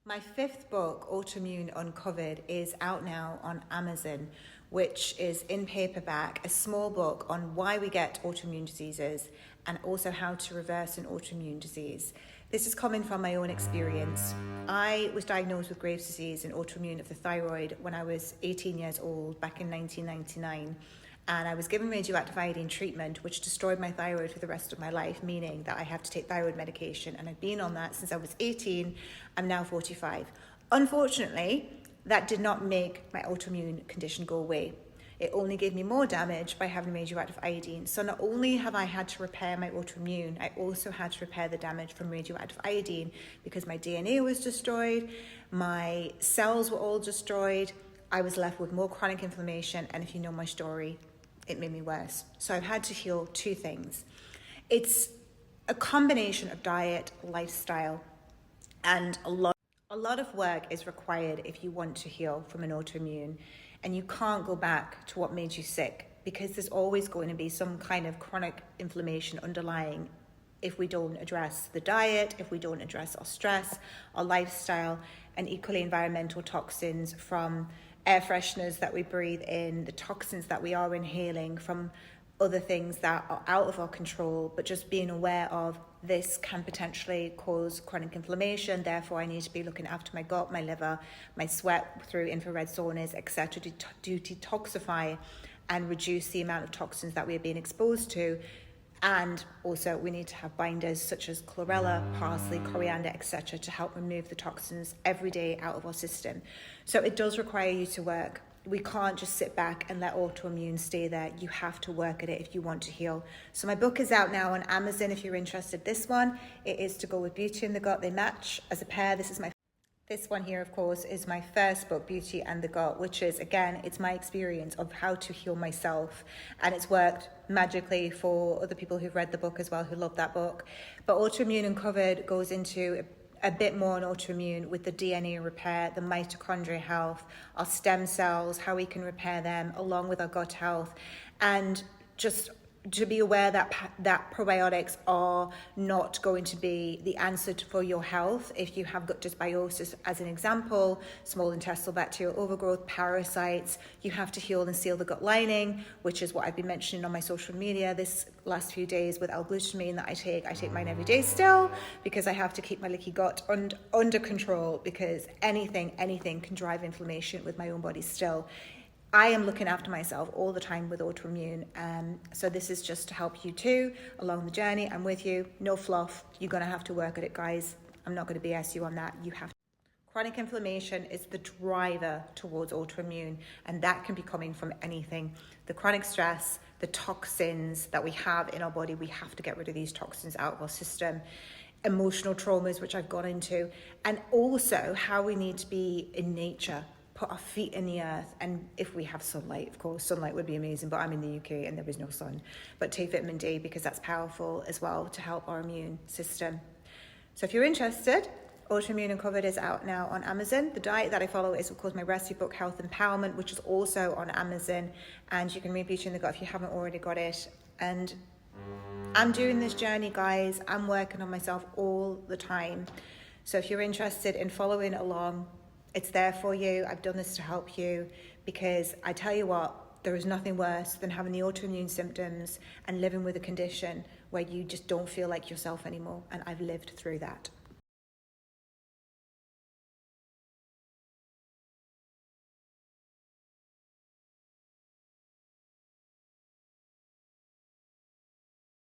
My fifth book, Autoimmune Uncovered, is out now on Amazon, which is in paperback, a small book on why we get autoimmune diseases and also how to reverse an autoimmune disease. This is coming from my own experience. I was diagnosed with Graves' disease and autoimmune of the thyroid when I was 18 years old, back in 1999. And I was given radioactive iodine treatment, which destroyed my thyroid for the rest of my life, meaning that I have to take thyroid medication. And I've been on that since I was 18. I'm now 45. Unfortunately, that did not make my autoimmune condition go away. It only gave me more damage by having radioactive iodine. So not only have I had to repair my autoimmune, I also had to repair the damage from radioactive iodine because my DNA was destroyed, my cells were all destroyed. I was left with more chronic inflammation, and if you know my story, it made me worse. So I've had to heal two things. It's a combination of diet, lifestyle, and a lot of work is required if you want to heal from an autoimmune. And you can't go back to what made you sick because there's always going to be some kind of chronic inflammation underlying if we don't address the diet, if we don't address our stress, our lifestyle, and equally environmental toxins from air fresheners that we breathe in, the toxins that we are inhaling from other things that are out of our control, but just being aware of this can potentially cause chronic inflammation. Therefore, I need to be looking after my gut, my liver, my sweat through infrared saunas, etc., to detoxify and reduce the amount of toxins that we are being exposed to. And also we need to have binders such as chlorella, parsley, coriander, etc. to help remove the toxins every day out of our system. So it does require you to work. We can't just sit back and let autoimmune stay there. You have to work at it if you want to heal. So my book is out now on Amazon if you're interested. This one, it is To Go With Beauty and the Gut. They match as a pair. This one here, of course, is my first book, Beauty and the Gut, which is, again, it's my experience of how to heal myself. And it's worked magically for other people who've read the book as well, who love that book. But Autoimmune Uncovered goes into a bit more on autoimmune with the DNA repair, the mitochondria health, our stem cells, how we can repair them, along with our gut health. And just to be aware that probiotics are not going to be the answer for your health. If you have gut dysbiosis, as an example, small intestinal bacterial overgrowth, parasites, you have to heal and seal the gut lining, which is what I've been mentioning on my social media this last few days with L-glutamine that I take. I take mine every day still because I have to keep my leaky gut under control because anything can drive inflammation with my own body still. I am looking after myself all the time with autoimmune. So this is just to help you too along the journey. I'm with you. No fluff. You're going to have to work at it, guys. I'm not going to BS you on that. You have to. Chronic inflammation is the driver towards autoimmune, and that can be coming from anything. The chronic stress, the toxins that we have in our body, we have to get rid of these toxins out of our system. Emotional traumas, which I've gone into, and also how we need to be in nature. Put our feet in the earth, and if we have sunlight, of course, sunlight would be amazing, but I'm in the UK and there is no sun. But take vitamin D because that's powerful as well to help our immune system. So if you're interested, Autoimmune Uncovered is out now on Amazon. The diet that I follow is, of course, my recipe book, Health Empowerment, which is also on Amazon, and you can read Beauty in the Gut if you haven't already got it. And I'm doing this journey, guys. I'm working on myself all the time. So if you're interested in following along, it's there for you. I've done this to help you because I tell you what, there is nothing worse than having the autoimmune symptoms and living with a condition where you just don't feel like yourself anymore. And I've lived through that.